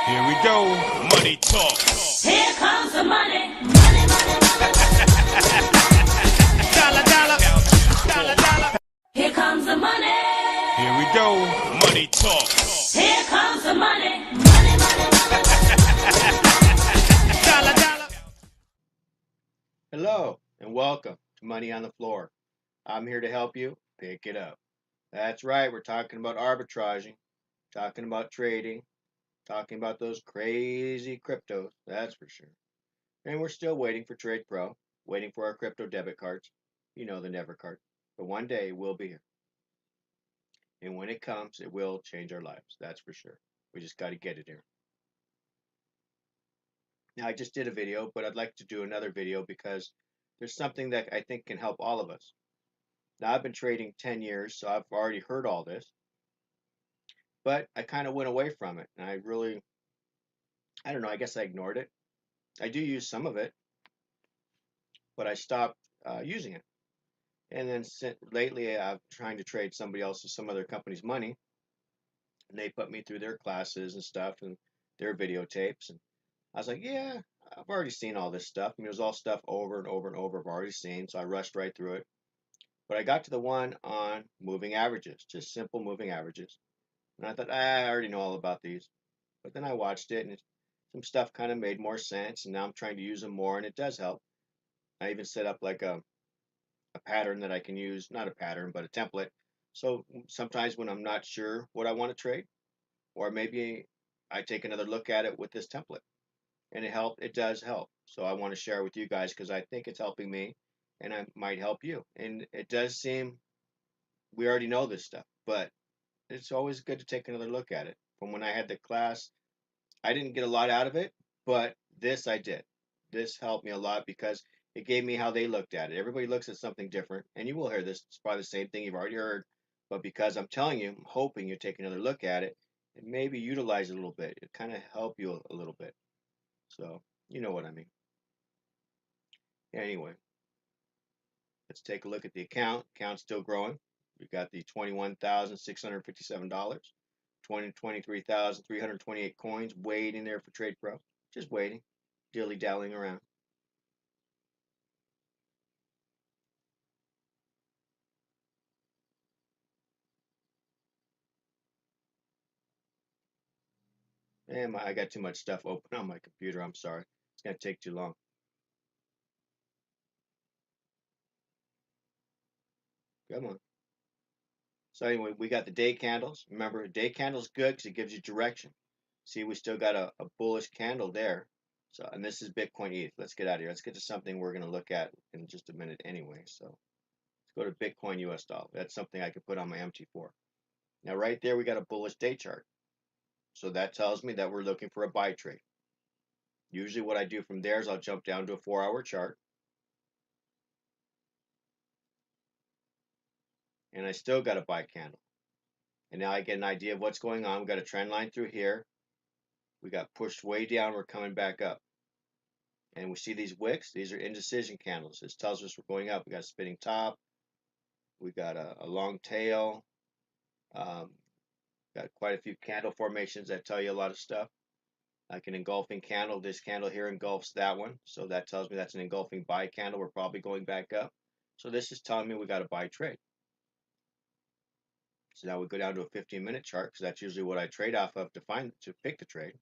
Here we go. Money talk. Here comes the money. Money, money, money. Dollar, dollar. Dollar, dollar. Here comes the money. Here we go. Money talk. Here comes the money. Money, money, money. Dollar, dollar. Hello and welcome to Money on the Floor. I'm here to help you pick it up. That's right, we're talking about arbitraging, talking about trading, talking about those crazy cryptos, that's for sure. And we're still waiting for Trade Pro, waiting for our crypto debit cards. You know, the Never card. But one day it will be here. And when it comes, it will change our lives, that's for sure. We just got to get it here. Now, I just did a video, but I'd like to do another video because there's something that I think can help all of us. Now, I've been trading 10 years, so I've already heard all this, but I kind of went away from it. And I don't know, I guess I ignored it. I do use some of it, but I stopped using it. And then lately, I'm trying to trade some other company's money, and they put me through their classes and stuff and their videotapes. And I was like, yeah, I've already seen all this stuff. I mean, it was all stuff over and over and over I've already seen, so I rushed right through it. But I got to the one on moving averages, just simple moving averages. And I thought, I already know all about these. But then I watched it and some stuff kind of made more sense. And now I'm trying to use them more and it does help. I even set up like a pattern that I can use, not a pattern, but a template. So sometimes when I'm not sure what I want to trade, or maybe I take another look at it with this template and it does help. So I want to share with you guys because I think it's helping me and it might help you. And it does seem we already know this stuff, but it's always good to take another look at it. From when I had the class, I didn't get a lot out of it, but this I did. This helped me a lot because it gave me how they looked at it. Everybody looks at something different, and you will hear this. It's probably the same thing you've already heard, but because I'm telling you, I'm hoping you take another look at it and maybe utilize it a little bit. It kind of help you a little bit. So you know what I mean. Anyway, let's take a look at the account. Account's still growing. We've got the $21,657, 23,328 coins waiting there for Trade Pro. Just waiting, dilly dallying around. And I got too much stuff open on my computer. I'm sorry. It's going to take too long. Come on. So anyway, we got the day candles. Remember, a day candle is good because it gives you direction. See, we still got a bullish candle there. So, and this is Bitcoin ETH. Let's get out of here. Let's get to something we're going to look at in just a minute anyway. So let's go to Bitcoin US dollar. That's something I could put on my MT4. Now, right there, we got a bullish day chart. So that tells me that we're looking for a buy trade. Usually what I do from there is I'll jump down to a 4-hour chart. And I still got a buy candle. And now I get an idea of what's going on. We got a trend line through here. We got pushed way down. We're coming back up. And we see these wicks. These are indecision candles. This tells us we're going up. We got a spinning top. We got a long tail. Um, got quite a few candle formations that tell you a lot of stuff. Like an engulfing candle. This candle here engulfs that one. So that tells me that's an engulfing buy candle. We're probably going back up. So this is telling me we got a buy trade. So now we go down to a 15-minute chart because that's usually what I trade off of to pick the trade.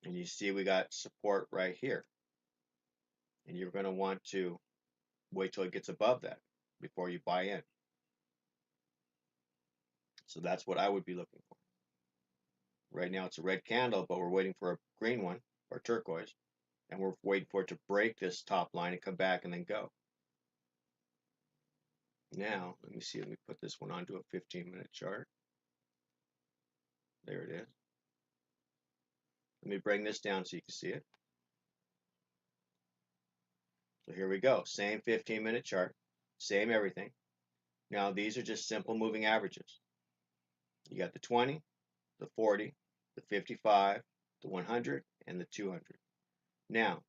And you see we got support right here. And you're going to want to wait till it gets above that before you buy in. So that's what I would be looking for. Right now it's a red candle, but we're waiting for a green one or turquoise. And we're waiting for it to break this top line and come back and then go. Now, let me see, let me put this one onto a 15-minute chart. There it is. Let me bring this down so you can see it. So here we go. Same 15-minute chart, same everything. Now these are just simple moving averages. You got the 20, the 40, the 55, the 100, and the 200. Now,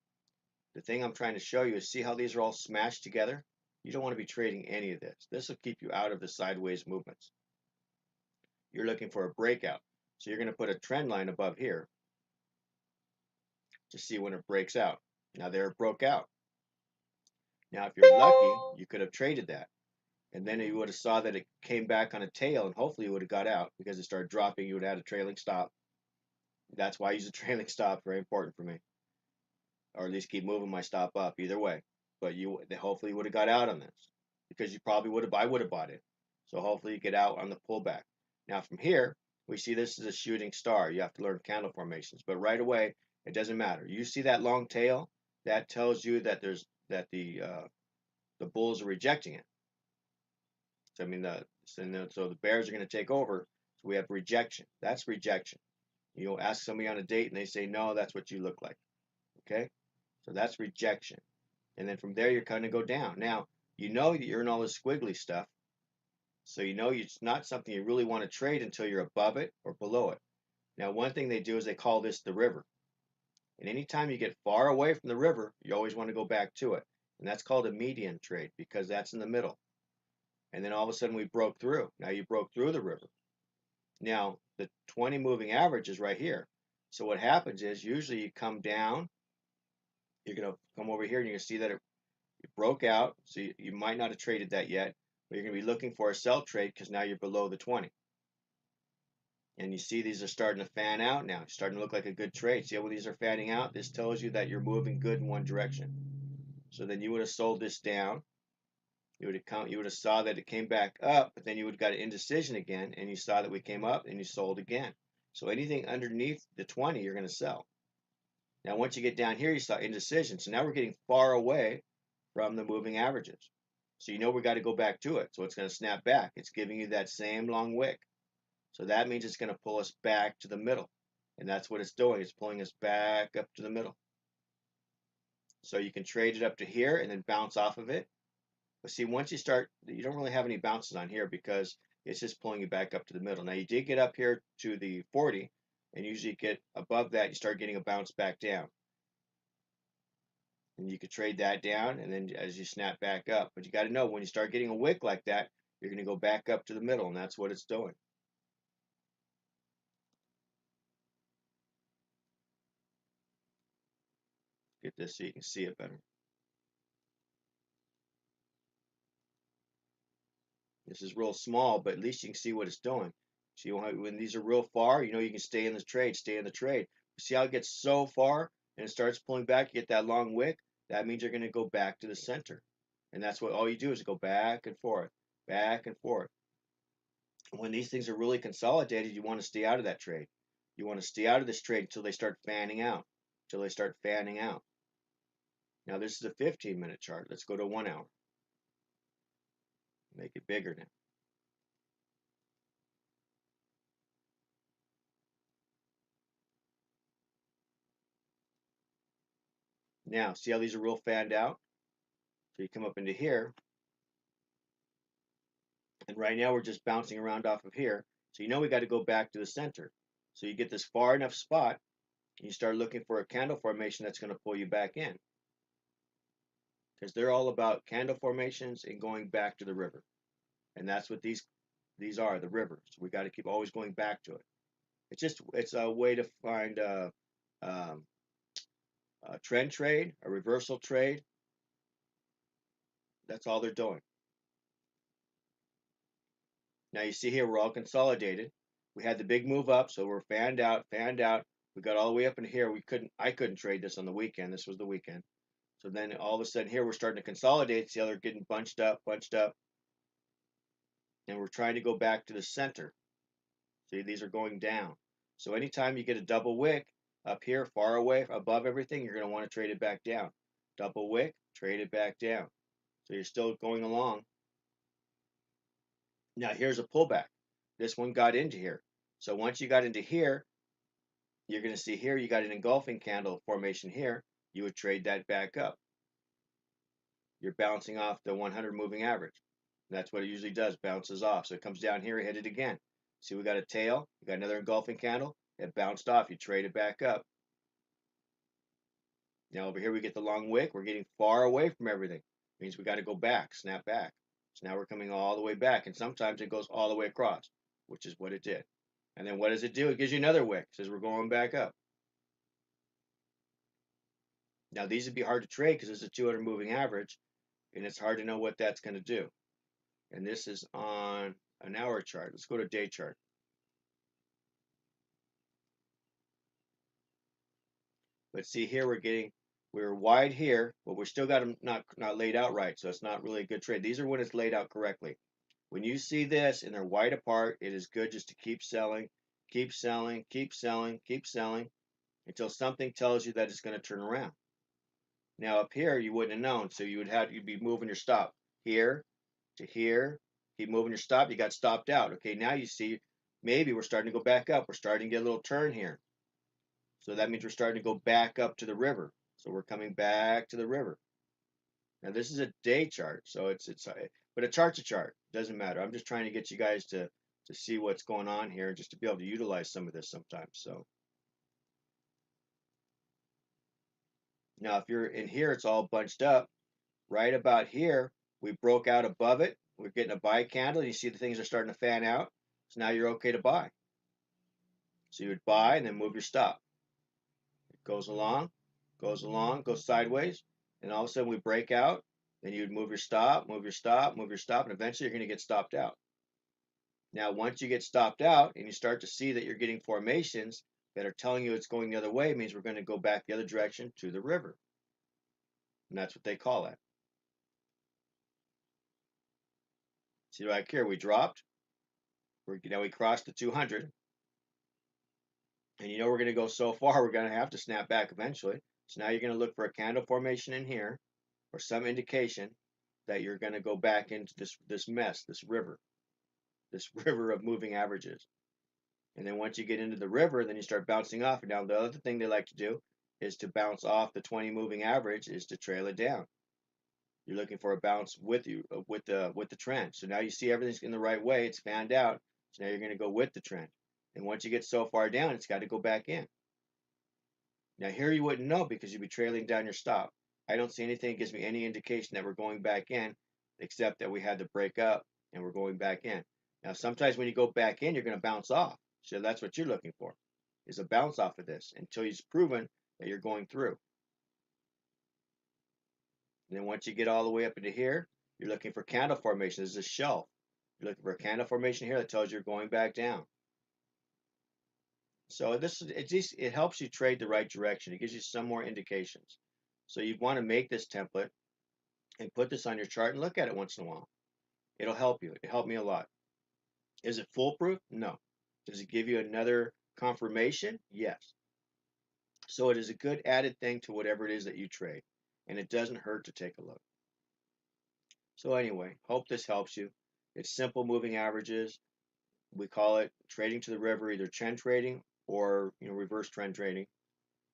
the thing I'm trying to show you is see how these are all smashed together? You don't want to be trading any of this. This will keep you out of the sideways movements. you're looking for a breakout. So you're going to put a trend line above here to see when it breaks out. Now there it broke out. Now if you're lucky, you could have traded that. And then you would have saw that it came back on a tail, and hopefully you would have got out because it started dropping. You would have had a trailing stop. That's why I use a trailing stop. Very important for me, or at least keep moving my stop up. Either way, but you hopefully would have got out on this because you probably would have. I would have bought it. So hopefully you get out on the pullback. Now from here, we see this is a shooting star. You have to learn candle formations, but right away it doesn't matter. You see that long tail? That tells you that the bulls are rejecting it. So I mean so the bears are going to take over. So we have rejection. That's rejection. You'll ask somebody on a date and they say no, that's what you look like. Okay, so that's rejection. And then from there you're kind of go down. Now you know that you're in all this squiggly stuff, so you know it's not something you really want to trade until you're above it or below it. Now one thing they do is they call this the river. And anytime you get far away from the river, you always want to go back to it. And that's called a median trade because that's in the middle. And then all of a sudden we broke through. Now you broke through the river. Now the 20 moving average is right here. So what happens is usually you come down, you're going to come over here and you're going to see that it broke out. So you might not have traded that yet, but you're going to be looking for a sell trade because now you're below the 20. And you see these are starting to fan out now. It's starting to look like a good trade. See how these are fanning out? This tells you that you're moving good in one direction. So then you would have sold this down. You would have saw that it came back up, but then you would have got an indecision again, and you saw that we came up and you sold again. So anything underneath the 20, you're going to sell. Now once you get down here, you saw indecision. So now we're getting far away from the moving averages. So you know we got to go back to it. So it's going to snap back. It's giving you that same long wick. So that means it's going to pull us back to the middle. And that's what it's doing. It's pulling us back up to the middle. So you can trade it up to here and then bounce off of it. But see, once you start, you don't really have any bounces on here because it's just pulling you back up to the middle. Now you did get up here to the 40, and usually get above that, you start getting a bounce back down. And you could trade that down, and then as you snap back up. But you got to know when you start getting a wick like that, you're going to go back up to the middle, and that's what it's doing. Get this so you can see it better. This is real small, but at least you can see what it's doing. See, when these are real far, you know you can stay in the trade, stay in the trade. See how it gets so far and it starts pulling back, you get that long wick? That means you're going to go back to the center. And that's what all you do is go back and forth, back and forth. When these things are really consolidated, you want to stay out of that trade. You want to stay out of this trade until they start fanning out, until they start fanning out. Now this is a 15-minute chart. Let's go to 1 hour. Make it bigger now. Now, see how these are real fanned out? So you come up into here, and right now we're just bouncing around off of here. So you know we got to go back to the center. So you get this far enough spot, and you start looking for a candle formation that's going to pull you back in. Because they're all about candle formations and going back to the river. And that's what these are, the rivers. We got to keep always going back to it. It's a way to find a trend trade, a reversal trade. That's all they're doing. Now you see here we're all consolidated. We had the big move up, so we're fanned out, fanned out. We got all the way up in here. I couldn't trade this on the weekend. This was the weekend. So then all of a sudden here we're starting to consolidate. See how they're getting bunched up, and we're trying to go back to the center. See, these are going down. So anytime you get a double wick up here, far away, above everything, you're going to want to trade it back down. Double wick, trade it back down. So you're still going along. Now here's a pullback. This one got into here. So once you got into here, you're going to see here you got an engulfing candle formation here. You would trade that back up. You're bouncing off the 100 moving average. That's what it usually does, bounces off. So it comes down here, hit it again. See, we got a tail, we got another engulfing candle, it bounced off, you trade it back up. Now over here we get the long wick, we're getting far away from everything. It means we got to go back, snap back. So now we're coming all the way back, and sometimes it goes all the way across. which is what it did. And then what does it do? It gives you another wick. It says we're going back up. Now these would be hard to trade because it's a 200 moving average, and it's hard to know what that's going to do. And this is on an hour chart. Let's go to day chart. But see here, we're wide here, but we're still got them not laid out right, so it's not really a good trade. These are when it's laid out correctly. When you see this and they're wide apart, it is good just to keep selling, keep selling, keep selling, keep selling until something tells you that it's going to turn around. Now up here, you wouldn't have known, so you'd be moving your stop here to here, keep moving your stop. You got stopped out. Okay, now you see maybe we're starting to go back up. We're starting to get a little turn here. So that means we're starting to go back up to the river. So we're coming back to the river. Now this is a day chart, so but a chart's a chart. Doesn't matter. I'm just trying to get you guys to see what's going on here, just to be able to utilize some of this sometimes. So now if you're in here, it's all bunched up. Right about here, we broke out above it. We're getting a buy candle. You see the things are starting to fan out. So now you're okay to buy. So you would buy and then move your stop. It goes along, goes sideways, and all of a sudden we break out. Then you would move your stop, move your stop, move your stop, and eventually you're going to get stopped out. Now, once you get stopped out and you start to see that you're getting formations that are telling you it's going the other way, it means we're going to go back the other direction to the river. And that's what they call that. See right here, we dropped. Now we crossed the 200. And you know we're going to go so far, we're going to have to snap back eventually. So now you're going to look for a candle formation in here, or some indication that you're going to go back into this mess, this river of moving averages. And then once you get into the river, then you start bouncing off. And now the other thing they like to do is to bounce off the 20 moving average, is to trail it down. You're looking for a bounce with the trend. So now you see everything's in the right way. It's fanned out. So now you're going to go with the trend. And once you get so far down, it's got to go back in. Now here you wouldn't know because you'd be trailing down your stop. I don't see anything that gives me any indication that we're going back in, except that we had to break up and we're going back in. Now sometimes when you go back in, you're going to bounce off. So that's what you're looking for, is a bounce off of this until you've proven that you're going through. And then once you get all the way up into here, you're looking for candle formation. This is a shelf. You're looking for a candle formation here that tells you you're going back down. So it helps you trade the right direction. It gives you some more indications. So you'd want to make this template and put this on your chart and look at it once in a while. It'll help you. It helped me a lot. Is it foolproof? No. Does it give you another confirmation? Yes. So it is a good added thing to whatever it is that you trade. And it doesn't hurt to take a look. So anyway, hope this helps you. It's simple moving averages. We call it trading to the river, either trend trading or reverse trend trading,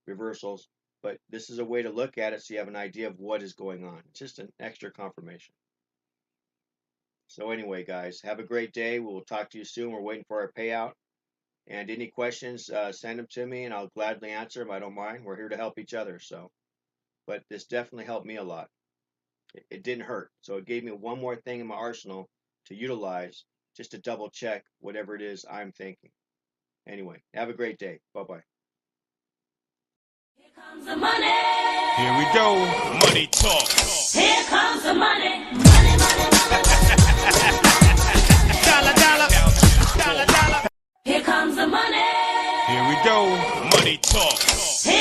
reversals. But this is a way to look at it so you have an idea of what is going on. It's just an extra confirmation. So anyway, guys, have a great day. We will talk to you soon. We're waiting for our payout. And any questions, send them to me, and I'll gladly answer them. I don't mind. We're here to help each other. But this definitely helped me a lot. It didn't hurt. So it gave me one more thing in my arsenal to utilize just to double check whatever it is I'm thinking. Anyway, have a great day. Bye-bye. Here comes the money. Here we go. Money talk. Here comes the money. Money, money, money. Dollar, dollar. Dollar, dollar. Here comes the money. Here we go. Money talk. Here